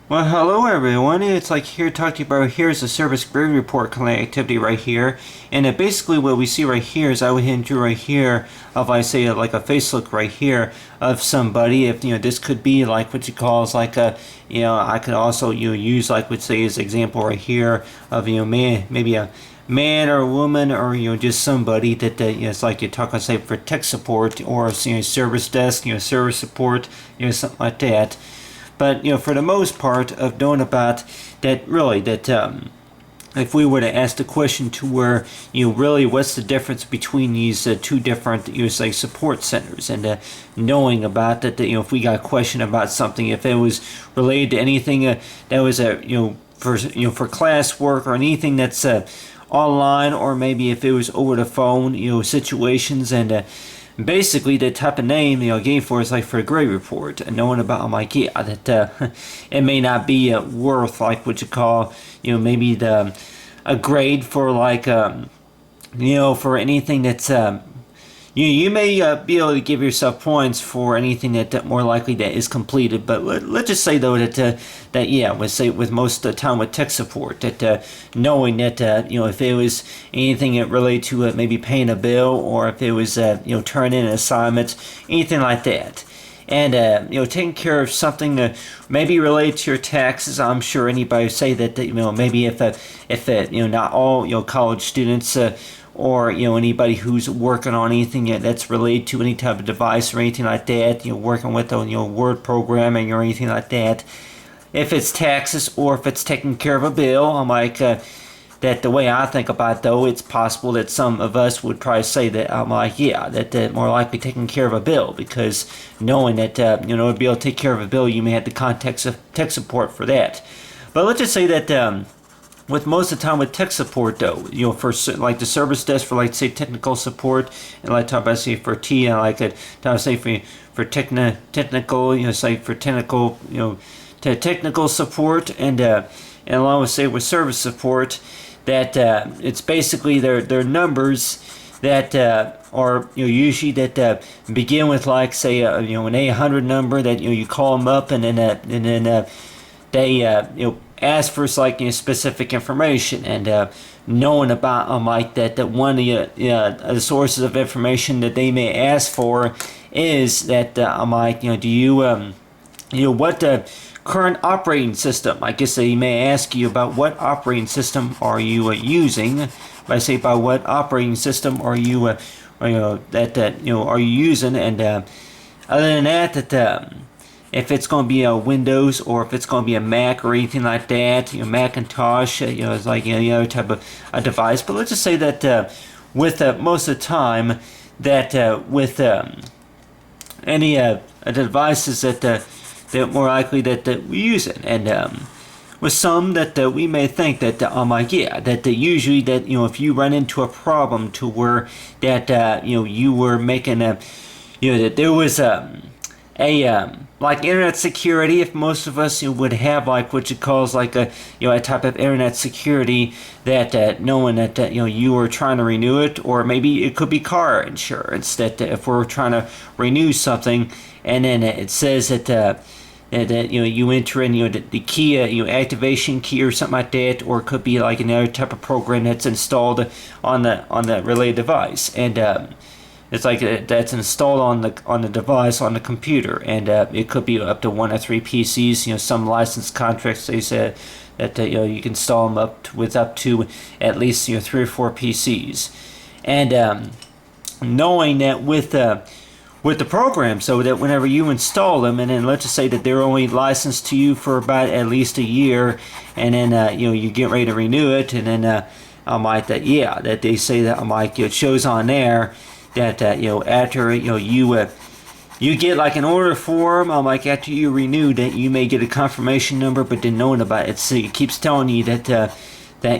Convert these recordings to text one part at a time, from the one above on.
Well, hello everyone. It's like here to talk to you about here's the service grade report kind of activity right here, and basically what we see right here is I would hint you right here of I say like a face look right here of somebody. If this could be like what you call is like a I could also use like would say as example right here of man maybe a man or a woman or just somebody that it's like you talk on say for tech support or service desk service support something like that. But for the most part of knowing about that, really, that if we were to ask the question to where really what's the difference between these two different say support centers, and knowing about that, if we got a question about something, if it was related to anything that was for classwork or anything that's online, or maybe if it was over the phone situations, and basically the type of name gave for is like for a grade report, and knowing about I'm like that it may not be worth like what you call maybe the a grade for like for anything that's you may be able to give yourself points for anything that more likely that is completed. But let's just say though that yeah, let's say with most of the time with tech support that knowing that if it was anything that related to maybe paying a bill, or if it was turning in assignments, anything like that. And taking care of something maybe related to your taxes. I'm sure anybody would say that maybe if not all college students or anybody who's working on anything that's related to any type of device or anything like that, working with word programming or anything like that, if it's taxes or if it's taking care of a bill, I'm like that the way I think about it, though, it's possible that some of us would probably say that I'm like that more likely taking care of a bill, because knowing that to be able to take care of a bill, you may have to contact tech support for that. But let's just say that with most of the time with tech support though, for like the service desk for like say technical support, and like talk about say for T, and like talk say for technical, say for technical, to technical support, and along with say with service support, that it's basically their numbers that are usually that begin with like say an 800 number that you call them up, and then they ask for like specific information, and knowing about like that one of the sources of information that they may ask for is that I'm like do you what current operating system. I guess they may ask you about what operating system are you using. If I say by what operating system are you are you using, and other than that if it's going to be a Windows or if it's going to be a Mac or anything like that, Macintosh, it's like any other type of a device. But let's just say that with most of the time that with any devices that more likely that we use it, and with some that we may think that that usually that if you run into a problem to where that you were making a that there was like internet security. If most of us would have like what you calls like a a type of internet security that knowing that you were trying to renew it, or maybe it could be car insurance, that if we're trying to renew something, and then it says that you enter in the key activation key or something like that, or it could be like another type of program that's installed on the related device, and it's like that's installed on the device on the computer, and it could be up to 1 or 3 PCs. Some license contracts they said that you can install them with up to at least 3 or 4 PCs, and knowing that with the program, so that whenever you install them, and then let's just say that they're only licensed to you for about at least a year, and then you get ready to renew it, and then I'm like that they say that I'm like it shows on there that after you get like an order form, like after you renew that you may get a confirmation number, but then knowing about it, so it keeps telling you that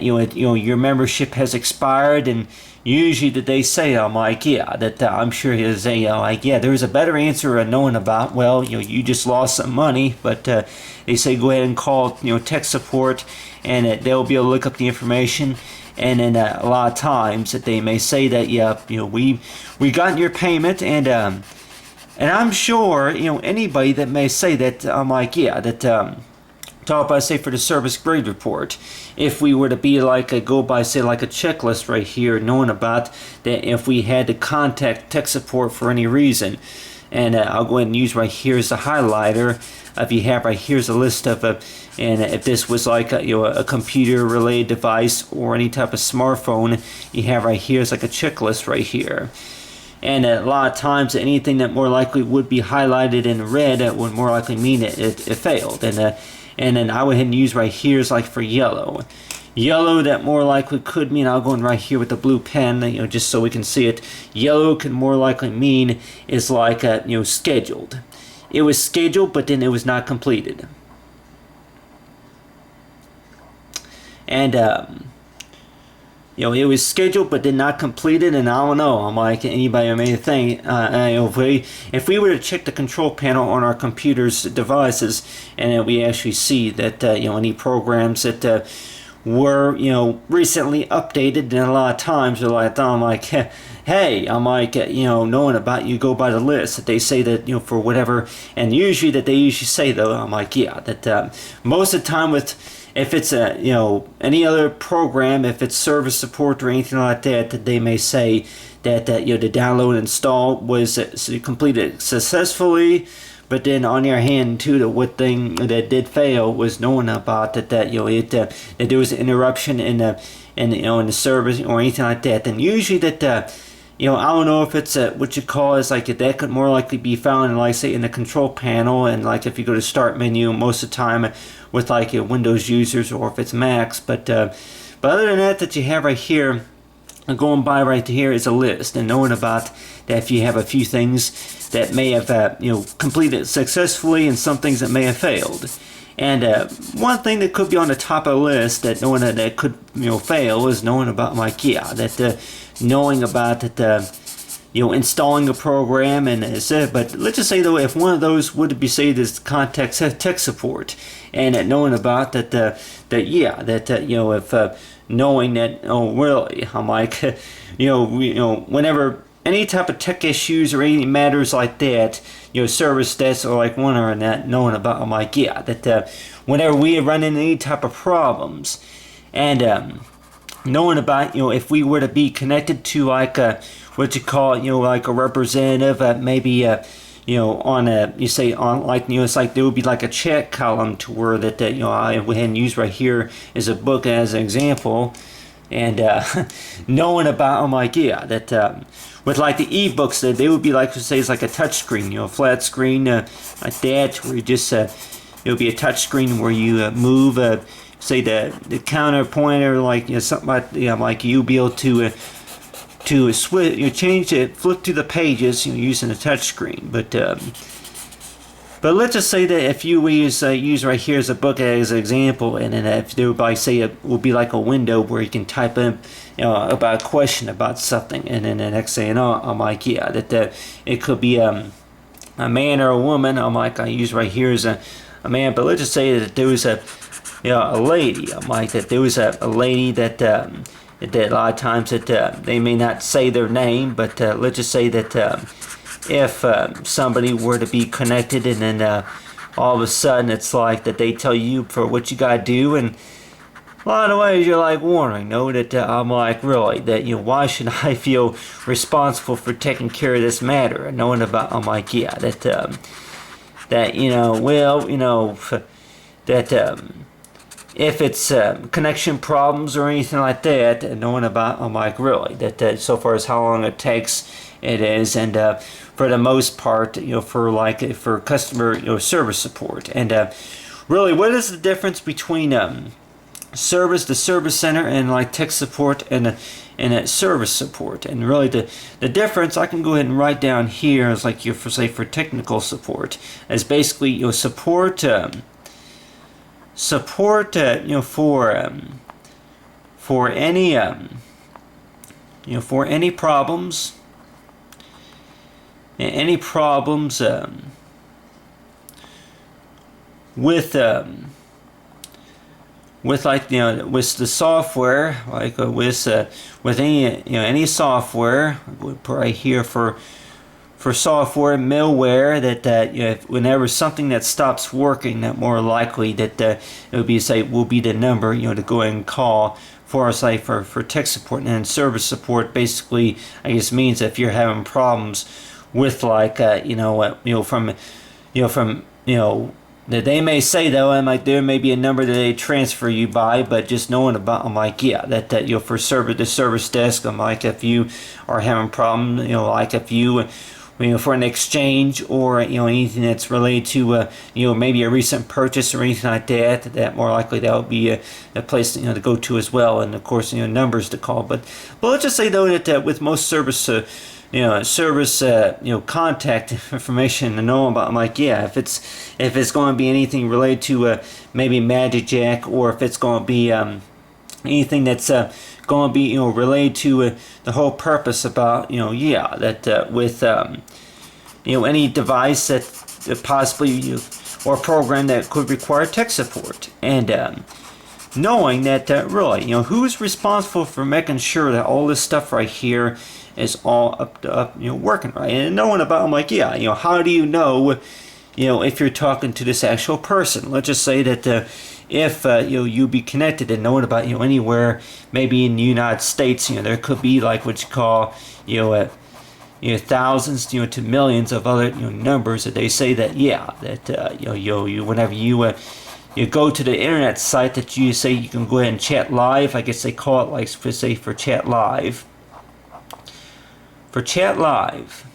your membership has expired, and usually that they say I'm like that I'm sure is a like there's a better answer of knowing about, well you just lost some money, but they say go ahead and call tech support, and they'll be able to look up the information. And then a lot of times that they may say that we got your payment, and I'm sure anybody that may say that I'm like that talk about, say, for the service grade report, if we were to be like go by, say, like a checklist right here, knowing about that if we had to contact tech support for any reason, and I'll go ahead and use right here as a highlighter. If you have right here's a list of and if this was like a computer related device or any type of smartphone, you have right here is like a checklist right here. And a lot of times anything that more likely would be highlighted in red would more likely mean it failed. And then I would hit and use right here is like for yellow. Yellow that more likely could mean, I'll go in right here with the blue pen, just so we can see it. Yellow could more likely mean is like scheduled. It was scheduled, but then it was not completed. And it was scheduled but did not completed, and I don't know. I'm like anybody may think. If we were to check the control panel on our computer's devices, and we actually see that any programs that were recently updated, and a lot of times they're like, I'm like, hey, I'm like, knowing about you go by the list that they say that for whatever, and usually that they usually say though, I'm like, yeah, that most of the time with. If it's any other program, if it's service support or anything like that, that they may say that the download and install was completed successfully, but then on your hand too, the one thing that did fail was knowing about that that there was an interruption in the service or anything like that. Then usually that I don't know if it's what you call is like that could more likely be found in, like, say, in the control panel, and like if you go to start menu most of the time with like Windows users, or if it's Macs, but other than that you have right here, going by right here is a list, and knowing about that if you have a few things that may have completed successfully and some things that may have failed. And one thing that could be on the top of the list that knowing that could fail is knowing about knowing about that installing a program, and but let's just say though if one of those would be saved as contact tech support, and knowing about that if knowing that really I'm like whenever any type of tech issues or any matters like that, service desks or like one or that knowing about, I'm like, yeah, that whenever we run into any type of problems, and knowing about if we were to be connected to like what you call like a representative, maybe on it's like there would be like a chat column to where that I went ahead and use right here as a book as an example, and knowing about, I'm like, yeah, that with like the ebooks that they would be like, to say, it's like a touch screen, a flat screen like that, where you just it would be a touch screen where you move say the counter pointer, like something like like you'll be able to switch, change it, flip through the pages using a touch screen. But let's just say that if you use right here as a book as an example, and then if there would say it will be like a window where you can type in about a question about something, and then the next thing I'm like, yeah, that it could be a man or a woman. I'm like, I use right here as a man, but let's just say that there was a lady. I'm like that there was a lady that a lot of times that they may not say their name, but let's just say that if somebody were to be connected, and then all of a sudden it's like that they tell you for what you gotta do, and a lot of ways you're like wondering, that I'm like, really, that why should I feel responsible for taking care of this matter, and knowing about, I'm like, yeah, that if it's connection problems or anything like that, and knowing about, I'm like, really, that so far as how long it takes, it is, and for the most part, for customer service support, and really, what is the difference between the service center, and like tech support, and service support? And really, the difference I can go ahead and write down here is like for technical support, is basically support. Support for any problems, with like with the software, like with any software. I would put right here for for software malware that you know, whenever something that stops working, that more likely that it would be say will be the number, you know, to go ahead and call for say for tech support. And then service support basically I guess means that if you're having problems with like from that they may say though, and like there may be a number that they transfer you by, but just knowing about, I'm like, yeah, that for the service desk, I'm like, if you are having problems, you know, like if you for an exchange or anything that's related to maybe a recent purchase or anything like that, that more likely that would be a place to go to as well, and of course numbers to call. But let's just say though that with most service contact information to know about, I'm like, yeah, if it's going to be anything related to maybe magicJack, or if it's going to be anything that's going to be related to the whole purpose about with any device that possibly or program that could require tech support, and knowing that really who's responsible for making sure that all this stuff right here is all up working right, and knowing about, I'm like, yeah, how do you know if you're talking to this actual person? Let's just say that if you be connected and knowing about anywhere, maybe in the United States, there could be like what you call thousands to millions of other numbers that they say that whenever you go to the internet site that you say you can go ahead and chat live. I guess they call it like say for chat live. For chat live,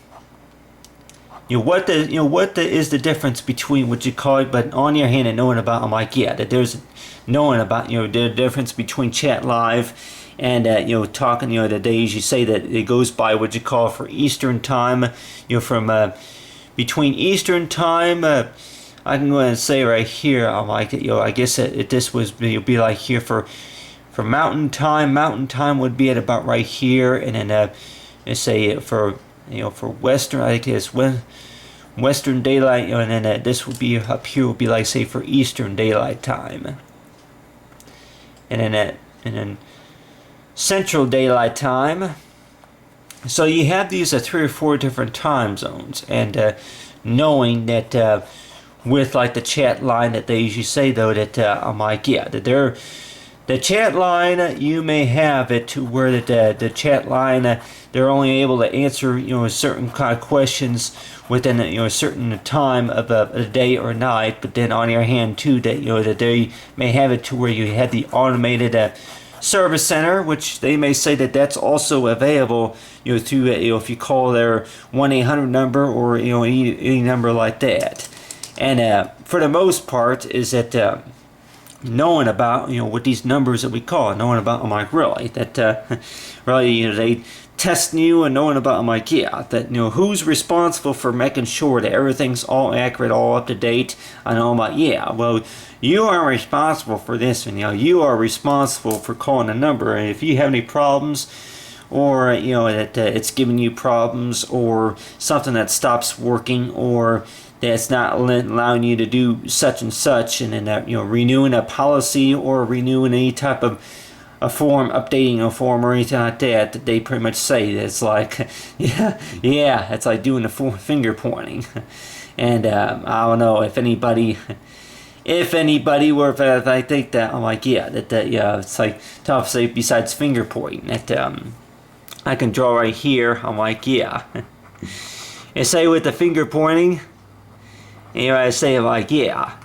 what is the difference between what you call it, but on your hand and knowing about, I'm like, yeah, that there's knowing about the difference between chat live and talking the days you say that it goes by what you call for Eastern time, from between Eastern time. I can go ahead and say right here, I'm like, I guess this was be like here for Mountain time. Mountain time would be at about right here, and then let's say for for Western, I guess Western daylight, and then this would be up here would be like say for Eastern daylight time, and then Central daylight time. So you have these 3 or 4 different time zones, and knowing that with like the chat line that they usually say though that I'm like, yeah, that the chat line, you may have it to where that the chat line they're only able to answer certain kind of questions within a certain time of a day or night. But then on your hand too, that that they may have it to where you have the automated service center, which they may say that that's also available through if you call their 1-800 number or any number like that. And for the most part is that knowing about what these numbers that we call, knowing about, I'm like, really that really they testing you, and knowing about, I'm like, yeah, that who's responsible for making sure that everything's all accurate, all up to date. I know, I'm like, yeah, well, you are responsible for this, and you are responsible for calling a number, and if you have any problems, or that it's giving you problems, or something that stops working, or that's not allowing you to do such and such, and then that renewing a policy or renewing any type of a form, updating a form or anything like that, that they pretty much say that it's like, yeah, it's like doing the finger pointing. And I don't know if anybody were, if I think that, I'm like, yeah, yeah, it's like tough to say besides finger pointing that I can draw right here. I'm like, yeah. And say with the finger pointing, I say like, yeah,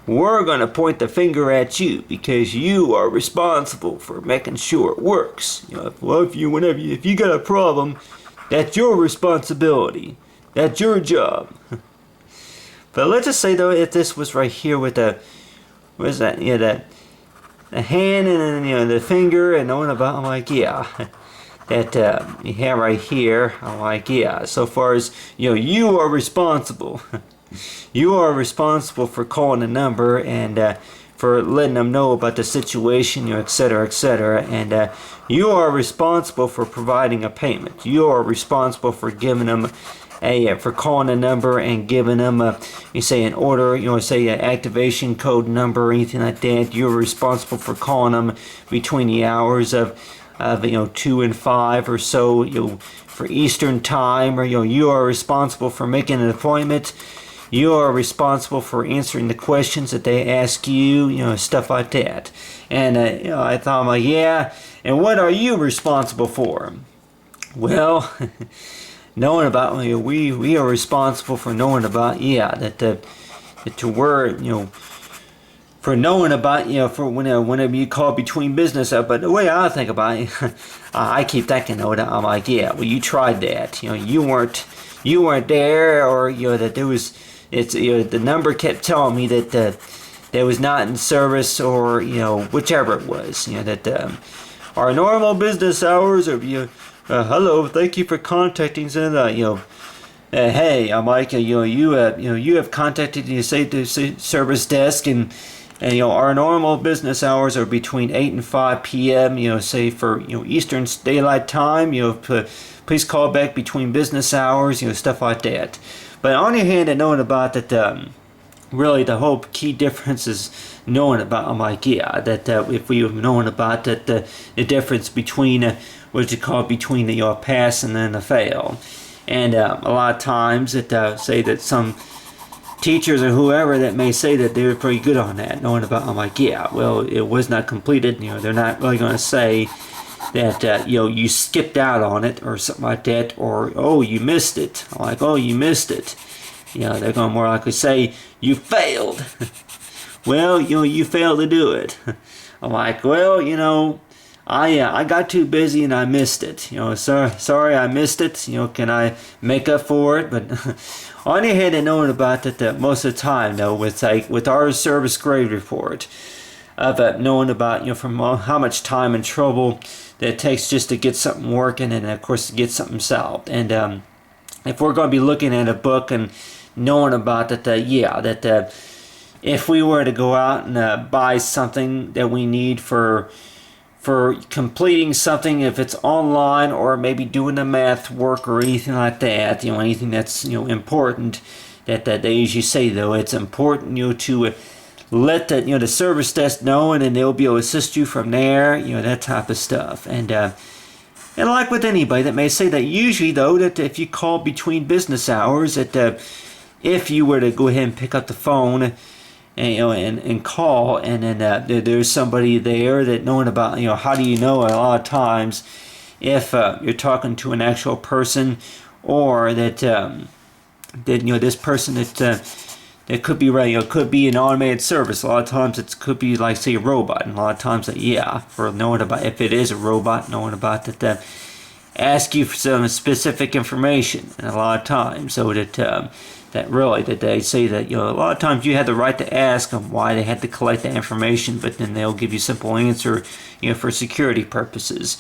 we're gonna point the finger at you because you are responsible for making sure it works. If you got a problem, that's your responsibility. That's your job. But let's just say though, if this was right here with the, what is that? The hand and then the finger and knowing about, I'm like, yeah. That you have right here, I'm like, yeah. So far as you are responsible. You are responsible for calling a number and for letting them know about the situation, etc., etc. And you are responsible for providing a payment. You are responsible for giving them for calling a number and giving them you say an order, say an activation code number or anything like that. You're responsible for calling them between the hours of 2 and 5 or so, for Eastern time, or you are responsible for making an appointment. You are responsible for answering the questions that they ask you, stuff like that. And I thought, like, yeah. And what are you responsible for? Well, knowing about we are responsible for knowing about for knowing about for whenever you call between business. But the way I think about it, I keep thinking, I'm like, yeah, well, you tried that. You weren't there, or that there was. It's the number kept telling me that that was not in service, or whichever it was. That our normal business hours are hello, thank you for contacting us. Hey, I'm like, you have contacted the service desk, and our normal business hours are between 8 and 5 p.m. Say for Eastern Daylight Time. Please call back between business hours. Stuff like that. But on the other hand, knowing about that, really the whole key difference is knowing about. I'm like, yeah, that if we have known about that, the difference between what you call between the pass and then the fail. And a lot of times it say that some teachers or whoever that may say that they were pretty good on that, knowing about. I'm like, yeah, well, it was not completed. They're not really going to say that you skipped out on it or something like that, or oh, you missed it. I'm like, oh, you missed it. They're going to more likely say you failed. Well, you failed to do it. I'm like, well, I got too busy and I missed it. Sorry I missed it. Can I make up for it? But on the hand, knowing about that most of the time, though, with our service grade report, of knowing about from how much time and trouble that it takes just to get something working, and of course to get something solved. And if we're going to be looking at a book and knowing about that, if we were to go out and buy something that we need for completing something, if it's online or maybe doing the math work or anything like that, anything that's important, that they usually say, though, it's important to let the service desk know, and then they'll be able to assist you from there, that type of stuff. And like with anybody that may say that, usually though, that if you call between business hours, that if you were to go ahead and pick up the phone and call, and then there's somebody there that knowing about, how do you know a lot of times if you're talking to an actual person, or that this person it could be right, it could be an automated service. A lot of times it could be like, say, a robot, and a lot of times for knowing about, if it is a robot, knowing about that ask you for some specific information, and a lot of times, so that they say that a lot of times you have the right to ask them why they had to collect that information, but then they'll give you a simple answer, for security purposes.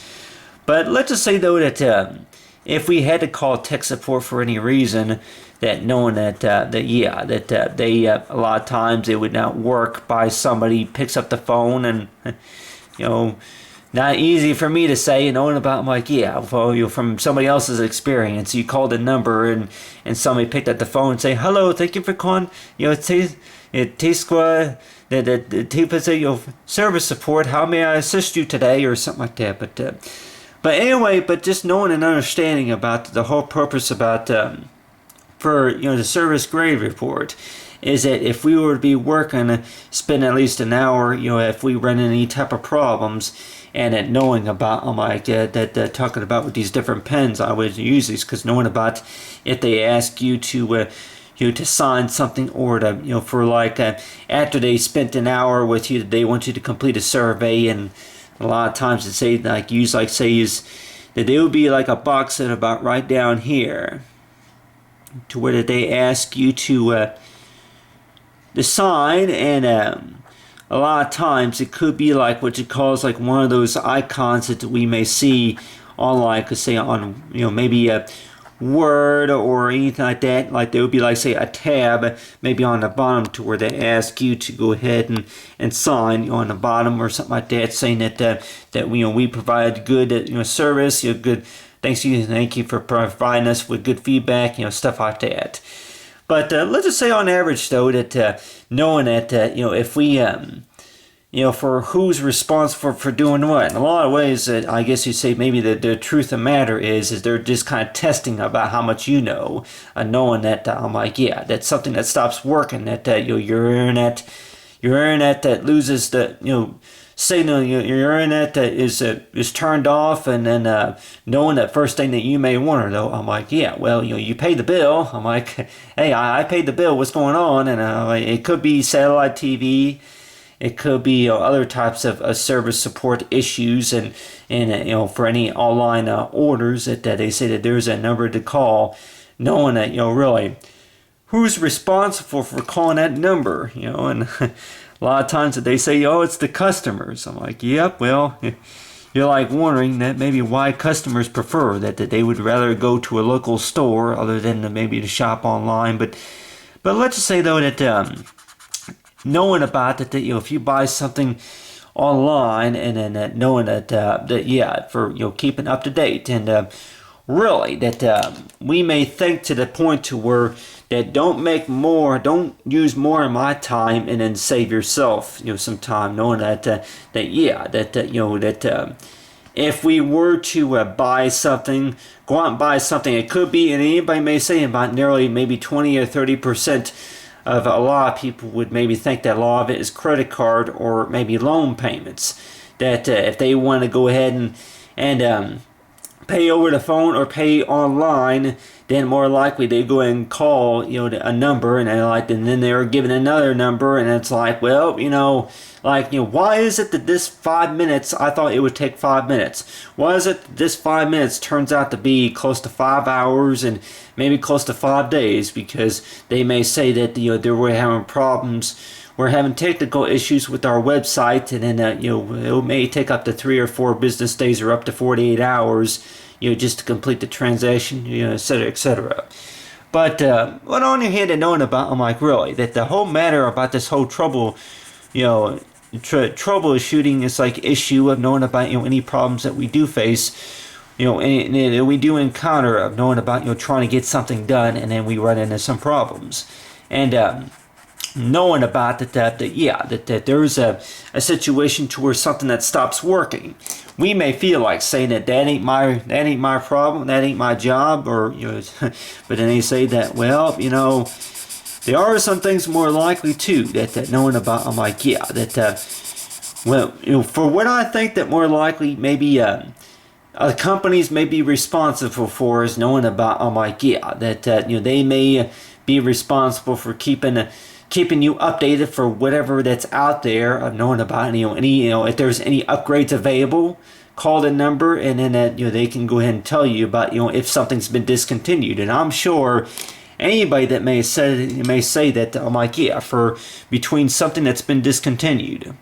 But let's just say, though, that if we had to call tech support for any reason, that knowing that they a lot of times it would not work by somebody picks up the phone, and not easy for me to say, knowing about. I'm like, yeah, well, from somebody else's experience, you called a number and somebody picked up the phone and say, hello, thank you for calling, T-Squad, the service support, how may I assist you today, or something like that. But anyway, just knowing and understanding about the whole purpose about for the service grade report is that if we were to be working, spend at least an hour, if we run into any type of problems, and at knowing about, talking about with these different pens, I would use these, because knowing about if they ask you to to sign something, or to for like after they spent an hour with you, they want you to complete a survey, and a lot of times it say is that there would be like a box at about right down here, to where they ask you to sign, and a lot of times it could be like what you call is like one of those icons that we may see on, like, say, on maybe a Word or anything like that. Like there would be, like, say, a tab maybe on the bottom, to where they ask you to go ahead and sign on the bottom or something like that, saying that we provide good service, good. Thank you for providing us with good feedback, stuff like that. But let's just say on average, though, that knowing that if we for who's responsible for doing what. In a lot of ways, I guess you say maybe the truth of the matter is they're just kind of testing about how much you know, knowing that I'm like, yeah, that's something that stops working, that your internet that loses the signal, your internet that is turned off, and then knowing that first thing that you may wonder though, I'm like, yeah, well, you paid the bill. I'm like, hey, I paid the bill. What's going on? And it could be satellite TV. It could be other types of service support issues, and for any online orders that they say that there's a number to call, knowing that really who's responsible for calling that number, and a lot of times that they say, oh, it's the customers. I'm like, yep, well, you're like wondering that maybe why customers prefer that they would rather go to a local store other than maybe to shop online, but let's just say though that knowing about that if you buy something online, and then knowing that yeah, for keeping up to date, and really that we may think to the point to where that don't use more of my time and then save yourself some time, knowing that if we were to buy something, go out and buy something, it could be, and anybody may say about nearly maybe 20 or 30% of a lot of people would maybe think that a lot of it is credit card or maybe loan payments, that if they want to go ahead and pay over the phone or pay online, then more likely they go ahead and call a number, and then they're given another number, and it's like, well, why is it that this 5 minutes, I thought it would take 5 minutes, why is it that this 5 minutes turns out to be close to 5 hours and maybe close to 5 days? Because they may say that they were having problems, we're having technical issues with our website, and then it may take up to 3 or 4 business days or up to 48 hours just to complete the transaction, etc., etc. But what on your hand and knowing about, I'm like, really, that the whole matter about this whole troubleshooting is like issue of knowing about any problems that we do face, and we do encounter, of knowing about trying to get something done, and then we run into some problems, and knowing about that there's a situation to where something that stops working. We may feel like saying that ain't my problem, that ain't my job, or but then they say that, well, there are some things more likely too that knowing about. I'm like, yeah, that well, for what I think that more likely maybe companies may be responsible for is knowing about. I'm like, yeah, that they may be responsible for keeping you updated for whatever that's out there, knowing about any if there's any upgrades available, call the number, and then they can go ahead and tell you about if something's been discontinued. And I'm sure anybody that may say that, I'm like, yeah, for between something that's been discontinued,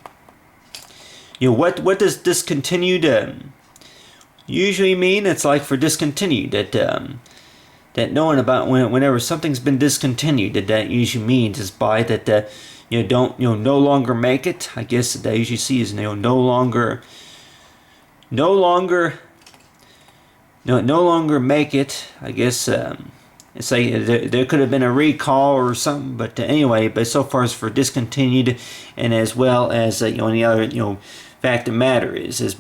what does discontinued usually mean? It's like for discontinued that knowing about whenever something's been discontinued, that usually means is by that don't no longer make it. I guess that I usually see is no longer make it. I guess it's like there could have been a recall or something, but anyway, but so far as for discontinued, and as well as any other fact of the matter is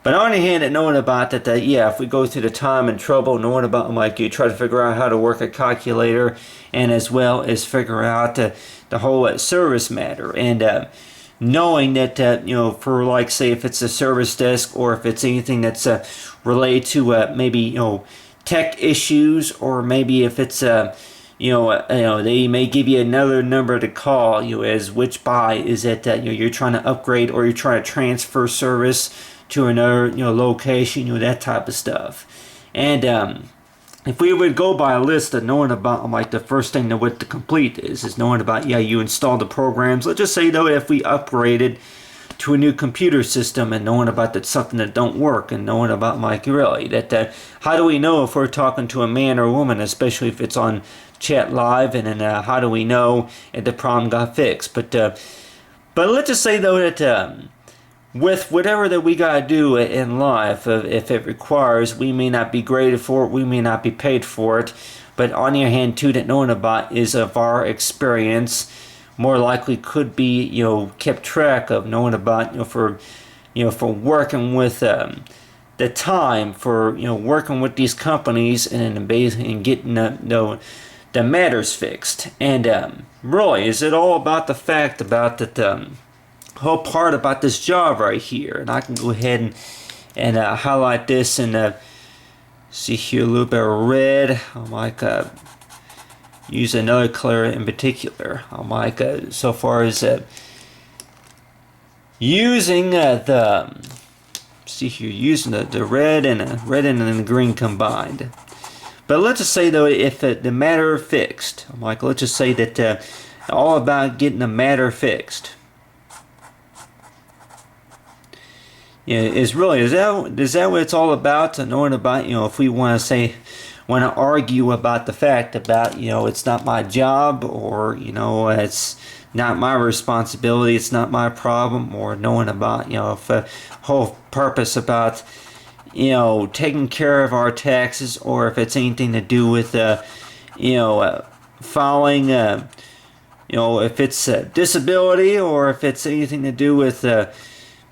but on the hand, knowing about that, yeah, if we go through the time and trouble, knowing about, like, you try to figure out how to work a calculator, and as well as figure out the whole service matter, and knowing that, for, like, say, if it's a service desk, or if it's anything that's related to maybe, tech issues, or maybe if it's, they may give you another number to call, as which by is that, you're trying to upgrade, or you're trying to transfer service to another location, that type of stuff. And if we would go by a list of knowing about, like, the first thing that what to complete is knowing about, yeah, you install the programs. Let's just say though, if we upgraded to a new computer system, and knowing about that something that don't work, and knowing about, like, really that how do we know if we're talking to a man or a woman, especially if it's on chat live, and then how do we know if the problem got fixed? But let's just say though that with whatever that we gotta do in life, if it requires, we may not be graded for it, we may not be paid for it, but on your hand too, that knowing about is of our experience, more likely could be, kept track of, knowing about, for working with the time for, working with these companies and getting the matters fixed. And really, is it all about the fact about that whole part about this job right here? And I can go ahead and highlight this and see here a little bit of red. I might use another color in particular. I might so far as using see here, using the red and the green combined. But let's just say though, if the matter fixed, like let's just say that all about getting the matter fixed. Is that what it's all about? Knowing about, if we want to argue about the fact about, it's not my job, or it's not my responsibility, it's not my problem, or knowing about, if the whole purpose about, taking care of our taxes, or if it's anything to do with, filing, if it's disability, or if it's anything to do with,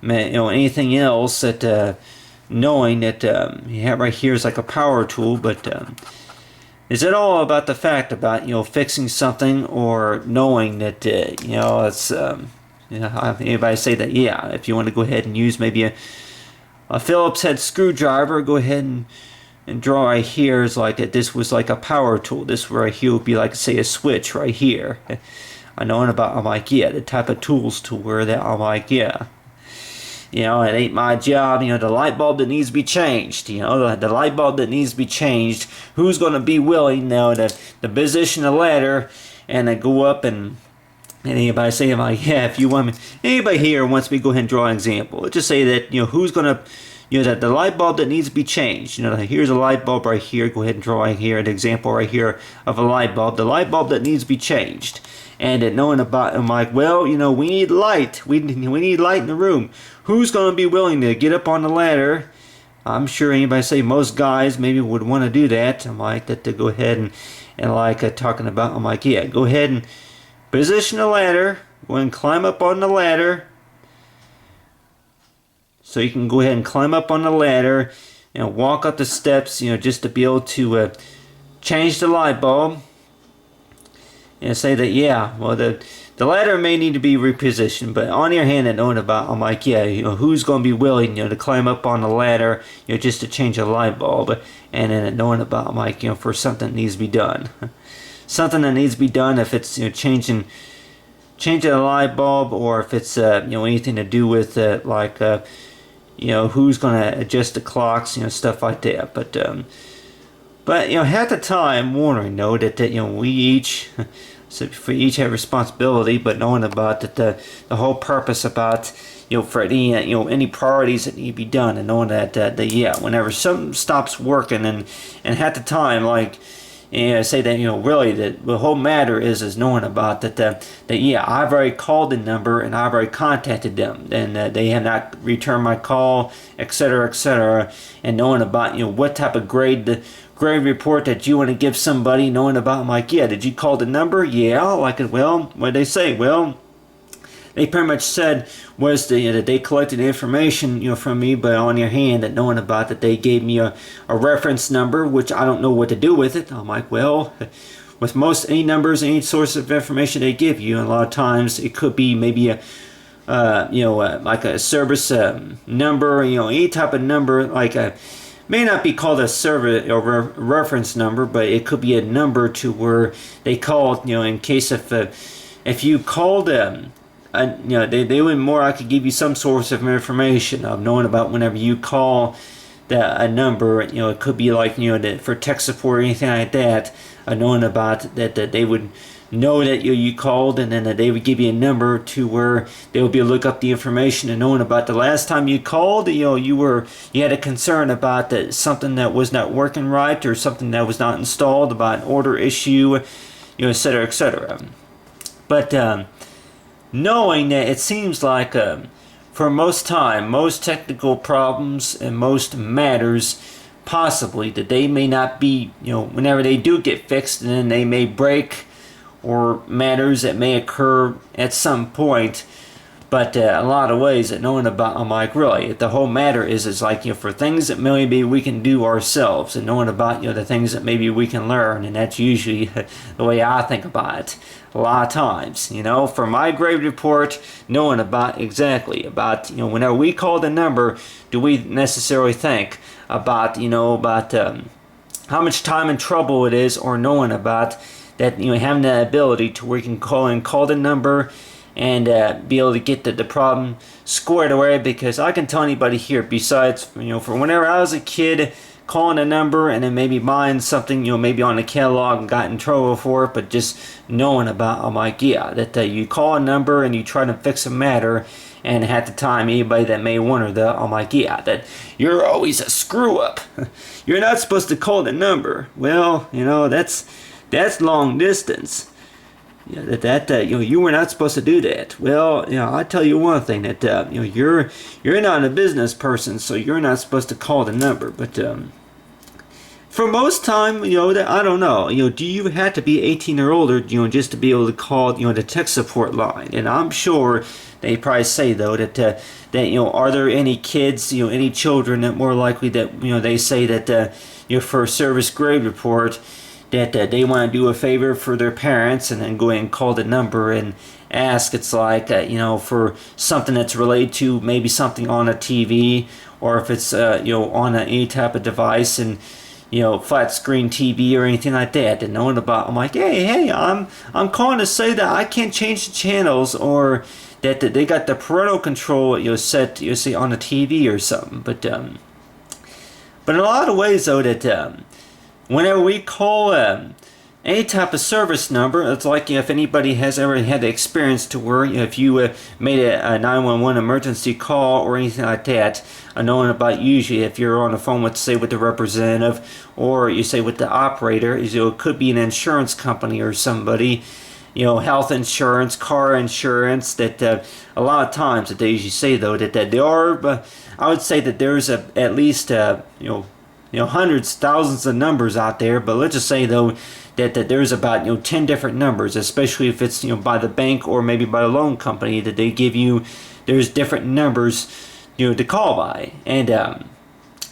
anything else, that knowing that you have right here is like a power tool. But is it all about the fact about fixing something, or knowing that it's anybody say that, yeah, if you want to go ahead and use maybe a Phillips head screwdriver, go ahead and draw right here is like that this was like a power tool. This right here would be like, say, a switch right here. I know about, I'm like, yeah, the type of tools to where that, I'm like, yeah, it ain't my job, the light bulb that needs to be changed, the light bulb that needs to be changed, who's going to be willing now to position a ladder and then go up and anybody say, I'm like, yeah, if you want me, anybody here wants me to go ahead and draw an example. Let's just say that, who's going to, that the light bulb that needs to be changed, here's a light bulb right here, go ahead and draw here an example right here of a light bulb, the light bulb that needs to be changed. And knowing about, I'm like, well, we need light. We need light in the room. Who's going to be willing to get up on the ladder? I'm sure anybody say most guys maybe would want to do that. I'm like, that to go ahead and like talking about, I'm like, yeah, go ahead and position the ladder. Go ahead and climb up on the ladder. So you can go ahead and climb up on the ladder and walk up the steps, just to be able to change the light bulb. And say that, yeah, well, the ladder may need to be repositioned, but on your hand and knowing about, I'm like, yeah, who's going to be willing, to climb up on the ladder, just to change a light bulb, and then knowing about, I'm like, for something that needs to be done, something that needs to be done, if it's changing a light bulb, or if it's anything to do with like who's going to adjust the clocks, stuff like that, But half the time, wondering though that we each, so we each have responsibility, but knowing about that the whole purpose about for any priorities that need to be done, and knowing that yeah, whenever something stops working, and half the time, like say that really the whole matter is knowing about that yeah, I've already called the number and I've already contacted them, and they have not returned my call, etc., and knowing about what type of grade report that you want to give somebody, knowing about, I'm like, yeah, did you call the number? Yeah, like it. Well, what did they say? Well, they pretty much said was that they collected information from me, but on your hand, that knowing about that they gave me a reference number, which I don't know what to do with it. I'm like, well, with most any numbers, any source of information they give you, and a lot of times it could be maybe a like a service number, any type of number, like a may not be called a service or reference number, but it could be a number to where they called, in case if you called them, they would more I could give you some source of information of knowing about whenever you call a number, it could be like, for tech support or anything like that, knowing about that they would know that you called, and then that they would give you a number to where they would be able to look up the information, and knowing about the last time you called, you had a concern about that something that was not working right, or something that was not installed, about an order issue, etc. But knowing that it seems like for most technical problems and most matters, possibly that they may not be, whenever they do get fixed, and then they may break, or matters that may occur at some point. But a lot of ways that knowing about, I'm like, really, the whole matter is like, for things that maybe we can do ourselves, and knowing about, the things that maybe we can learn, and that's usually the way I think about it a lot of times, for my grade report, knowing about exactly about, whenever we call the number, do we necessarily think about, how much time and trouble it is, or knowing about that, having the ability to where you can call the number and be able to get the problem squared away. Because I can tell anybody here, besides, for whenever I was a kid, calling a number and then maybe buying something, maybe on the catalog and got in trouble for it, but just knowing about, I'm like, yeah, that you call a number and you try to fix a matter, and at the time, anybody that may wonder that, I'm like, yeah, that you're always a screw up. You're not supposed to call the number. Well, that's long distance. You were not supposed to do that. Well, I tell you one thing, that you're not a business person, so you're not supposed to call the number. But for most time, that I don't know. Do you have to be 18 or older, just to be able to call, the tech support line? And I'm sure they probably say though that are there any kids, any children that more likely that they say that for a service grade report, that they want to do a favor for their parents and then go ahead and call the number and ask. It's like, for something that's related to maybe something on a TV, or if it's, on any type of device, and, flat screen TV or anything like that. And knowing about, I'm like, hey, I'm calling to say that I can't change the channels, or that they got the parental control, set, say on the TV or something. But in a lot of ways though, that, whenever we call any type of service number, it's like, if anybody has ever had the experience to where, if you made a 911 emergency call or anything like that, knowing about, usually if you're on the phone with, say, with the representative, or you say with the operator, it could be an insurance company or somebody, health insurance, car insurance, that a lot of times that they usually say though that they are, I would say that there's at least hundreds, thousands of numbers out there, but let's just say though that there's about 10 different numbers, especially if it's by the bank or maybe by the loan company, that they give you, there's different numbers to call by. And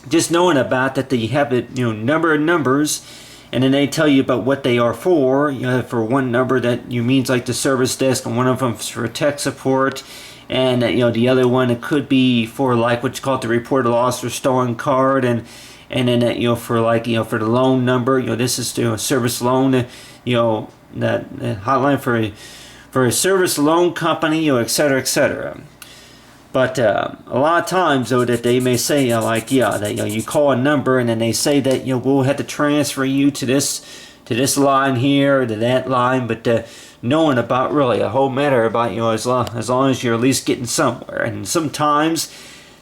just knowing about that, they have a number of numbers, and then they tell you about what they are for. For one number that means like the service desk, and one of them is for tech support, and the other one, it could be for like what you call it, the report of lost or stolen card, and then for like for the loan number, this is service loan, that hotline for a service loan company, etc., etc. But a lot of times though that they may say that you call a number, and then they say that we'll have to transfer you to this line here or to that line, but knowing about really a whole matter about as long as you're at least getting somewhere. And sometimes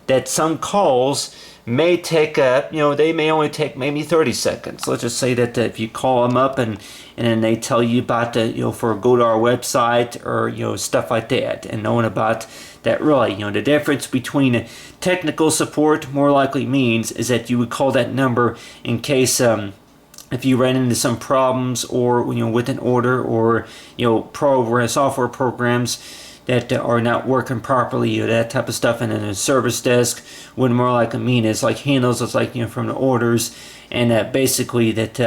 that some calls may take they may only take maybe 30 seconds. Let's just say that if you call them up and then they tell you about for go to our website, or stuff like that, and knowing about that, really the difference between technical support more likely means is that you would call that number in case if you ran into some problems, or with an order, or software programs that are not working properly, that type of stuff. And then a service desk would more likely mean is like handles us like from the orders, and basically that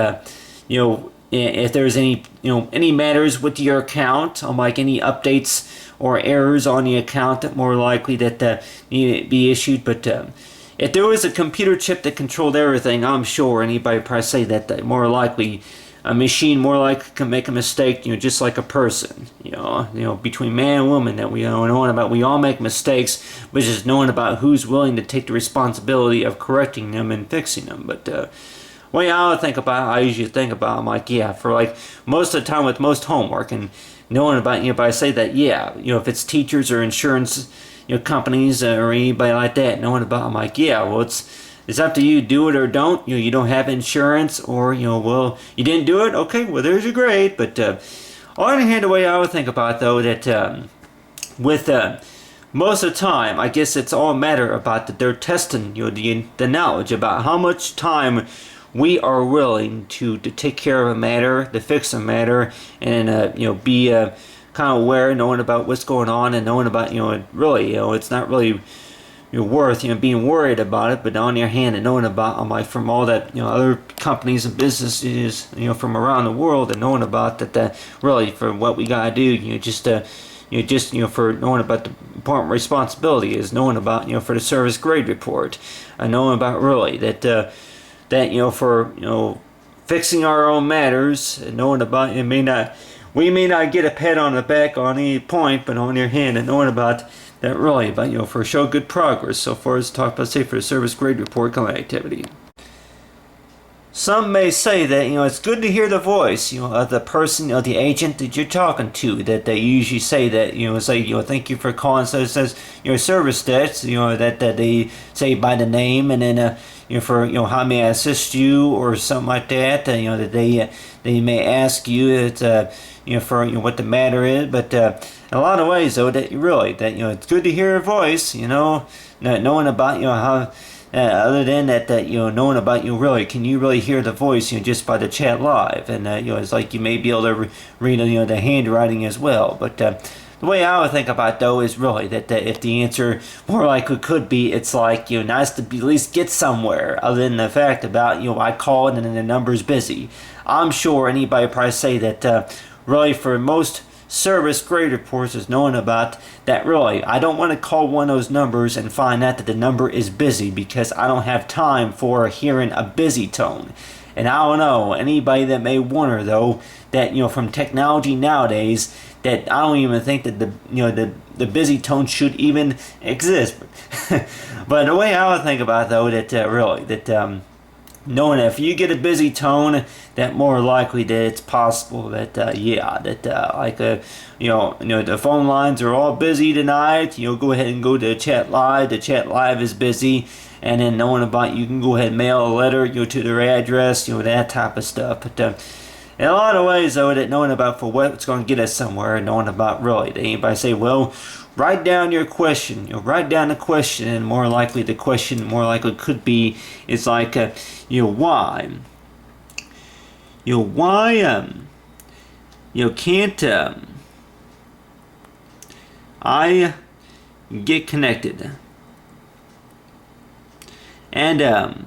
if there's any matters with your account, like any updates or errors on the account, that more likely that need to be issued. But if there was a computer chip that controlled everything, I'm sure anybody probably say that more likely a machine more likely can make a mistake, just like a person, between man and woman, that we knowing about, we all make mistakes, but just knowing about who's willing to take the responsibility of correcting them and fixing them. But way I usually think about, I'm like, for like most of the time with most homework, and knowing about, but I say that, if it's teachers or insurance, companies or anybody like that, knowing about, I'm like, well, it's up to you, do it or don't. You don't have insurance, or well, you didn't do it. Okay, well, there's your grade. But on the other hand, the way I would think about it, though, that with most of the time, I guess it's all a matter about that they're testing the knowledge about how much time we are willing to take care of a matter, to fix a matter, and be kind of aware, knowing about what's going on, and knowing about really it's not really worth being worried about it, but on the other hand, and knowing about like from all that other companies and businesses from around the world, and knowing about that really for what we gotta do just for knowing about the important responsibility is knowing about for the service grade report, and knowing about really that for fixing our own matters, and knowing about we may not get a pat on the back on any point, but on your hand, and knowing about that really about for show good progress so far as talk about say for the service grade report kind of activity. Some may say that it's good to hear the voice of the person the agent that you're talking to, that they usually say that say thank you for calling, so it says service stats that they say by the name, and then for how may I assist you or something like that, that they may ask you for what the matter is, but in a lot of ways though that it's good to hear a voice, knowing about how other than that knowing about really can you really hear the voice just by the chat live, and it's like you may be able to read the handwriting as well, but the way I would think about though is really that if the answer more likely could be, it's like nice to be, at least get somewhere, other than the fact about I called and then the number's busy. I'm sure anybody probably say that really for most service grade reports is knowing about that really I don't want to call one of those numbers and find out that the number is busy, because I don't have time for hearing a busy tone. And I don't know anybody that may wonder though that from technology nowadays that I don't even think that the busy tone should even exist. But the way I would think about it though that really that knowing that if you get a busy tone, that more likely that it's possible that like the phone lines are all busy tonight. Go ahead and go to chat live. The chat live is busy, and then knowing about you can go ahead and mail a letter to their address, that type of stuff. But in a lot of ways though, that knowing about for what's going to get us somewhere, knowing about really that anybody say, well, write down your question. Write down the question, and more likely the question more likely could be is like why can't I get connected, and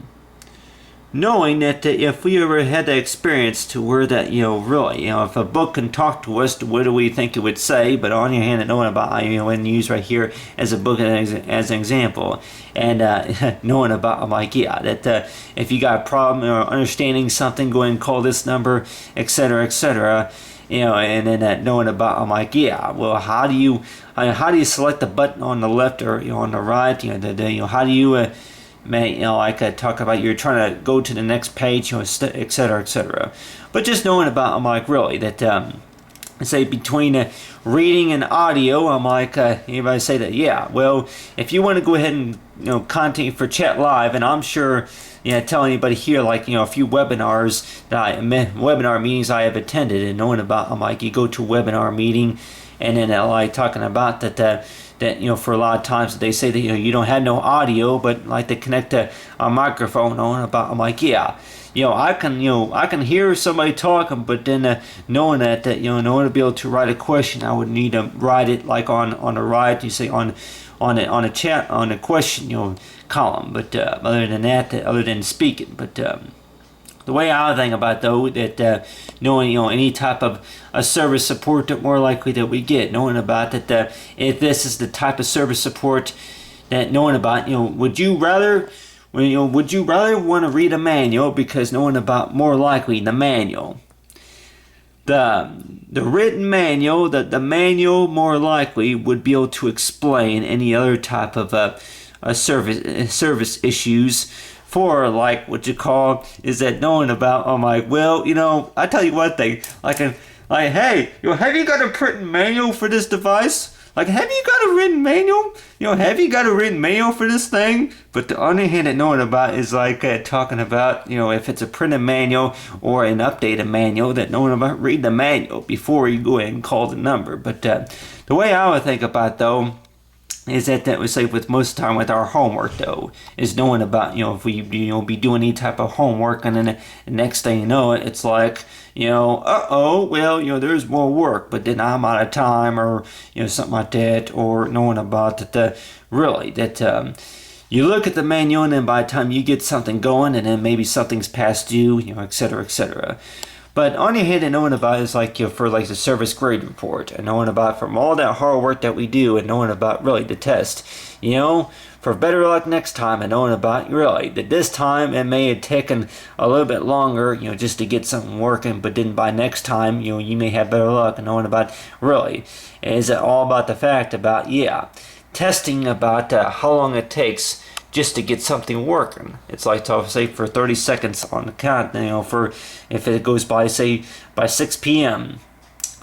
knowing that if we ever had that experience to where that really if a book can talk to us, what do we think it would say? But on your hand, knowing about and use right here as a book as an example, and knowing about I'm like that if you got a problem or understanding something, go ahead and call this number, etc., etc. And then knowing about I'm like well, how do you select the button on the left or on the right? How do you talk about you're trying to go to the next page, etc., etc. But just knowing about I'm like really that say between reading and audio, I'm like anybody say that well, if you want to go ahead and contact for chat live, and I'm sure tell anybody here like a few webinars webinar meetings I have attended, and knowing about I'm like you go to a webinar meeting, and then like talking about that for a lot of times they say that you don't have no audio, but like they connect a microphone on about I'm like I can hear somebody talking, but then knowing that in order to be able to write a question, I would need to write it like on the right, you say on a chat on a question column, but other than that, other than speaking, but the way I think about though that knowing any type of a service support that more likely that we get, knowing about that if this is the type of service support that knowing about would you rather want to read a manual, because knowing about more likely the manual, the written manual, the manual more likely would be able to explain any other type of service issues. For like what you call is that knowing about I'm like well I tell you one thing like hey have you got a printed manual for this device? Like, have you got a written manual? Have you got a written manual for this thing? But the other hand that knowing about is like talking about, if it's a printed manual or an updated manual, that knowing about read the manual before you go ahead and call the number. But the way I would think about though is that was like with most of the time with our homework though, is knowing about, if we be doing any type of homework, and then the next thing you know it, it's like, well, there's more work, but then I'm out of time, or something like that, or knowing about that really that you look at the manual, and then by the time you get something going, and then maybe something's past due, etc., etc. But on your head and knowing about is like, for like the service grade report, and knowing about from all that hard work that we do, and knowing about really the test, for better luck next time, and knowing about really that this time it may have taken a little bit longer, just to get something working, but then by next time, you may have better luck, and knowing about really is it all about the fact about, testing about how long it takes just to get something working. It's like to say for 30 seconds on the count, for if it goes by, say, by 6 p.m.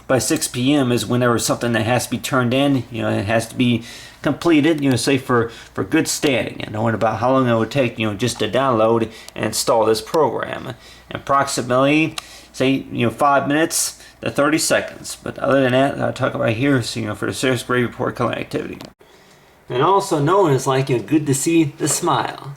By 6 p.m. is whenever something that has to be turned in, it has to be completed, say for good standing, and knowing about how long it would take, just to download and install this program. Approximately, say, 5 minutes to 30 seconds. But other than that, I'll talk about here, so, for the service grade report connectivity. And also known as like, good to see the smile.